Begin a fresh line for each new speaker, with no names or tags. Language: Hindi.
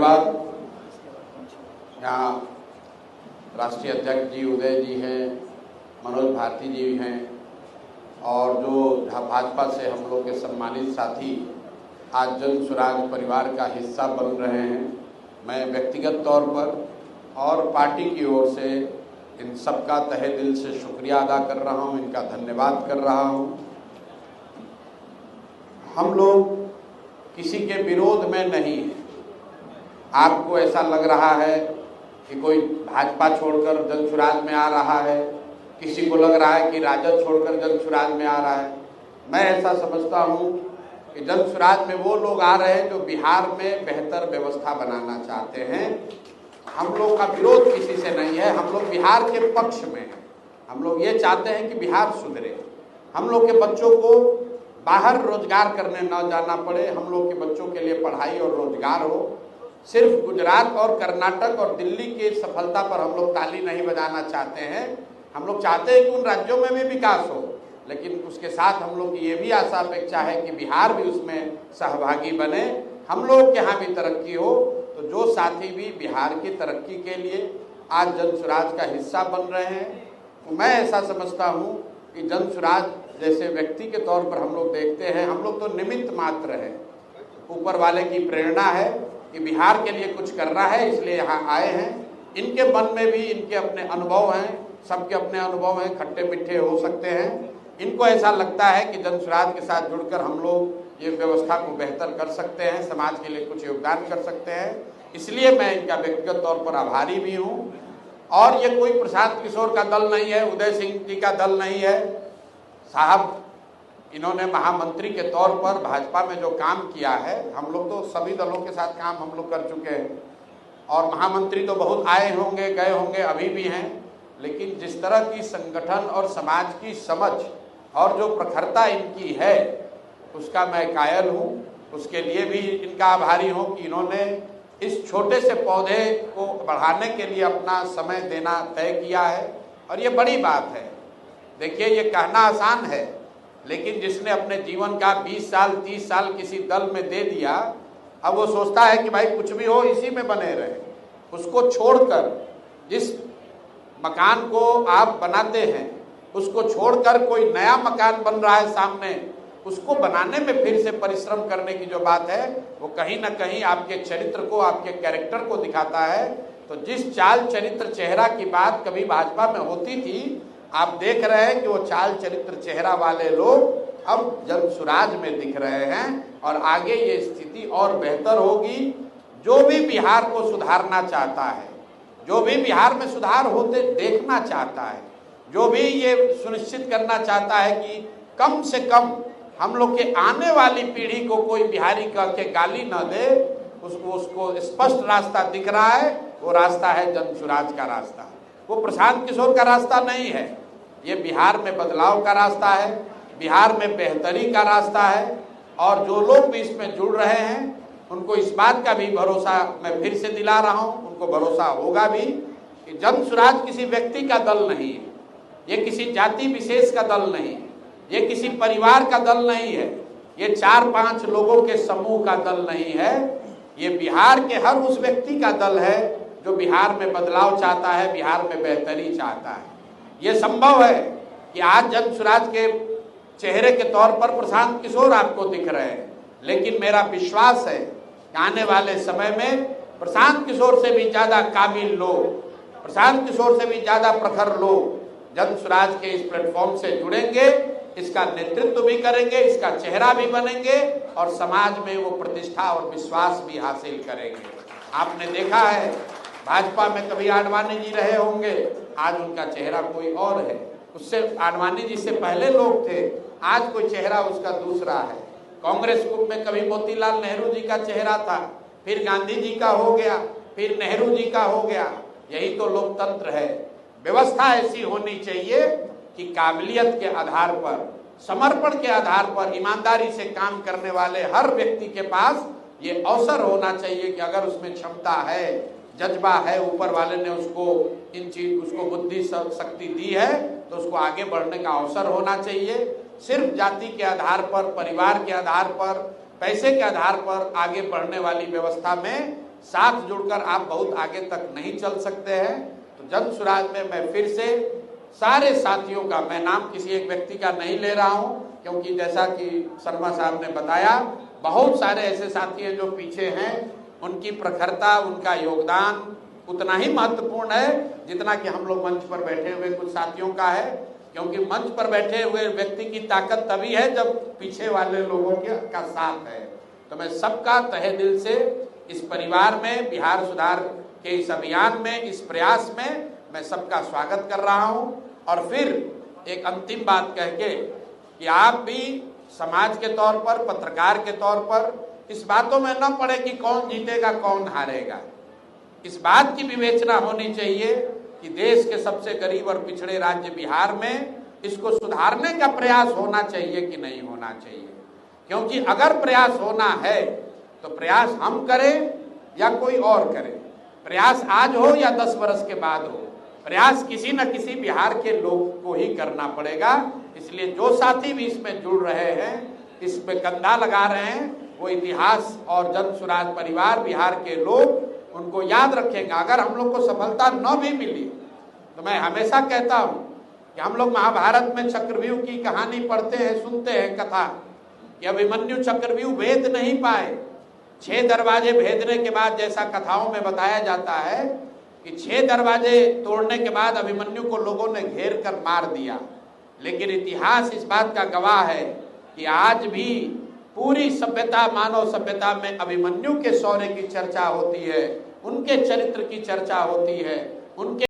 धन्यवाद। यहाँ राष्ट्रीय अध्यक्ष जी उदय जी हैं, मनोज भारती जी हैं और जो भाजपा से हम लोग के सम्मानित साथी आज जन स्वराज परिवार का हिस्सा बन रहे हैं। मैं व्यक्तिगत तौर पर और पार्टी की ओर से इन सबका तहे दिल से शुक्रिया अदा कर रहा हूँ, इनका धन्यवाद कर रहा हूँ। हम लोग किसी के विरोध में नहीं हैं। आपको ऐसा लग रहा है कि कोई भाजपा छोड़कर जन स्वराज में आ रहा है, किसी को लग रहा है कि राजद छोड़कर जन स्वराज में आ रहा है। मैं ऐसा समझता हूँ कि जन स्वराज में वो लोग आ रहे हैं जो बिहार में बेहतर व्यवस्था बनाना चाहते हैं। हम लोग का विरोध किसी से नहीं है, हम लोग बिहार के पक्ष में हैं। हम लोग ये चाहते हैं कि बिहार सुधरे, हम लोग के बच्चों को बाहर रोजगार करने न जाना पड़े, हम लोग के बच्चों के लिए पढ़ाई और रोजगार हो। सिर्फ गुजरात और कर्नाटक और दिल्ली की सफलता पर हम लोग ताली नहीं बजाना चाहते हैं। हम लोग चाहते हैं कि उन राज्यों में भी विकास हो, लेकिन उसके साथ हम लोग की ये भी आशा अपेक्षा है कि बिहार भी उसमें सहभागी बने, हम लोग के यहाँ भी तरक्की हो। तो जो साथी भी बिहार की तरक्की के लिए आज जन स्वराज का हिस्सा बन रहे हैं, तो मैं ऐसा समझता हूँ कि जन स्वराज जैसे व्यक्ति के तौर पर हम लोग देखते हैं, हम लोग तो निमित्त मात्र हैं। ऊपर वाले की प्रेरणा है कि बिहार के लिए कुछ करना है, इसलिए यहाँ आए हैं। इनके मन में भी इनके अपने अनुभव हैं, सबके अपने अनुभव हैं, खट्टे मीठे हो सकते हैं। इनको ऐसा लगता है कि जन स्वराज के साथ जुड़कर हम लोग ये व्यवस्था को बेहतर कर सकते हैं, समाज के लिए कुछ योगदान कर सकते हैं। इसलिए मैं इनका व्यक्तिगत तौर पर आभारी भी हूँ। और ये कोई प्रशांत किशोर का दल नहीं है, उदय सिंह जी का दल नहीं है। साहब इन्होंने महामंत्री के तौर पर भाजपा में जो काम किया है, हम लोग तो सभी दलों के साथ काम हम लोग कर चुके हैं और महामंत्री तो बहुत आए होंगे, गए होंगे, अभी भी हैं। लेकिन जिस तरह की संगठन और समाज की समझ और जो प्रखरता इनकी है, उसका मैं कायल हूँ। उसके लिए भी इनका आभारी हूँ कि इन्होंने इस छोटे से पौधे को बढ़ाने के लिए अपना समय देना तय किया है और ये बड़ी बात है। देखिए, ये कहना आसान है, लेकिन जिसने अपने जीवन का 20 साल 30 साल किसी दल में दे दिया, अब वो सोचता है कि भाई कुछ भी हो इसी में बने रहे। उसको छोड़कर, जिस मकान को आप बनाते हैं उसको छोड़कर कोई नया मकान बन रहा है सामने, उसको बनाने में फिर से परिश्रम करने की जो बात है, वो कहीं ना कहीं आपके चरित्र को, आपके कैरेक्टर को दिखाता है। तो जिस चाल चरित्र चेहरा की बात कभी भाजपा में होती थी, आप देख रहे हैं कि वो चाल चरित्र चेहरा वाले लोग अब जन स्वराज में दिख रहे हैं और आगे ये स्थिति और बेहतर होगी। जो भी बिहार को सुधारना चाहता है, जो भी बिहार में सुधार होते देखना चाहता है, जो भी ये सुनिश्चित करना चाहता है कि कम से कम हम लोग के आने वाली पीढ़ी को कोई बिहारी कह के गाली न दे, उसको स्पष्ट रास्ता दिख रहा है। वो रास्ता है जन स्वराज का रास्ता, वो प्रशांत किशोर का रास्ता नहीं है। ये बिहार में बदलाव का रास्ता है, बिहार में बेहतरी का रास्ता है। और जो लोग भी इसमें जुड़ रहे हैं, उनको इस बात का भी भरोसा मैं फिर से दिला रहा हूँ, उनको भरोसा होगा भी कि जन स्वराज किसी व्यक्ति का दल नहीं है, ये किसी जाति विशेष का दल नहीं है, ये किसी परिवार का दल नहीं है, ये 4-5 लोगों के समूह का दल नहीं है। ये बिहार के हर उस व्यक्ति का दल है जो बिहार में बदलाव चाहता है, बिहार में बेहतरी चाहता है। ये संभव है कि आज जन स्वराज के चेहरे के तौर पर प्रशांत किशोर आपको दिख रहे हैं, लेकिन मेरा विश्वास है कि आने वाले समय में प्रशांत किशोर से भी ज्यादा काबिल लोग, प्रशांत किशोर से भी ज्यादा प्रखर लोग जन स्वराज के इस प्लेटफॉर्म से जुड़ेंगे, इसका नेतृत्व भी करेंगे, इसका चेहरा भी बनेंगे और समाज में वो प्रतिष्ठा और विश्वास भी हासिल करेंगे। आपने देखा है भाजपा में कभी आडवाणी जी रहे होंगे, आज उनका चेहरा कोई और है। उससे आडवाणी जी से पहले लोग थे, आज कोई चेहरा उसका दूसरा है। कांग्रेस ग्रुप में कभी मोतीलाल नेहरू जी का चेहरा था, फिर गांधी जी का हो गया, फिर नेहरू जी का हो गया। यही तो लोकतंत्र है। व्यवस्था ऐसी होनी चाहिए कि काबिलियत के आधार पर, समर्पण के आधार पर, ईमानदारी से काम करने वाले हर व्यक्ति के पास ये अवसर होना चाहिए कि अगर उसमें क्षमता है, जज्बा है, ऊपर वाले ने उसको बुद्धि शक्ति दी है, तो उसको आगे बढ़ने का अवसर होना चाहिए। सिर्फ जाति के आधार पर, परिवार के आधार पर, पैसे के आधार पर आगे बढ़ने वाली व्यवस्था में साथ जुड़कर आप बहुत आगे तक नहीं चल सकते हैं। तो जन स्वराज में मैं फिर से सारे साथियों का, मैं नाम किसी एक व्यक्ति का नहीं ले रहा हूं, क्योंकि जैसा कि शर्मा साहब ने बताया, बहुत सारे ऐसे साथी हैं जो पीछे हैं, उनकी प्रखरता, उनका योगदान उतना ही महत्वपूर्ण है जितना कि हम लोग मंच पर बैठे हुए कुछ साथियों का है। क्योंकि मंच पर बैठे हुए व्यक्ति की ताकत तभी है जब पीछे वाले लोगों का साथ है। तो मैं सबका तहे दिल से इस परिवार में, बिहार सुधार के इस अभियान में, इस प्रयास में मैं सबका स्वागत कर रहा हूं। और फिर एक अंतिम बात कह के कि आप भी समाज के तौर पर, पत्रकार के तौर पर इस बातों में न पड़े कि कौन जीतेगा कौन हारेगा। इस बात की विवेचना होनी चाहिए कि देश के सबसे गरीब और पिछड़े राज्य बिहार में इसको सुधारने का प्रयास होना चाहिए कि नहीं होना चाहिए। क्योंकि अगर प्रयास होना है तो प्रयास हम करें या कोई और करे, प्रयास आज हो या 10 वर्ष के बाद हो, प्रयास किसी न किसी बिहार के लोग को ही करना पड़ेगा। इसलिए जो साथी भी इसमें जुड़ रहे हैं, इसमें कंधा लगा रहे हैं, वो इतिहास और जन स्वराज परिवार, बिहार के लोग उनको याद रखेंगे। अगर हम लोग को सफलता न भी मिली तो मैं हमेशा कहता हूं कि हम लोग महाभारत में चक्रव्यूह की कहानी पढ़ते हैं, सुनते हैं कथा कि अभिमन्यु चक्रव्यूह भेद नहीं पाए। 6 दरवाजे भेदने के बाद, जैसा कथाओं में बताया जाता है कि 6 दरवाजे तोड़ने के बाद अभिमन्यु को लोगों ने घेर कर मार दिया। लेकिन इतिहास इस बात का गवाह है कि आज भी पूरी सभ्यता, मानव सभ्यता में अभिमन्यु के शौर्य की चर्चा होती है, उनके चरित्र की चर्चा होती है, उनके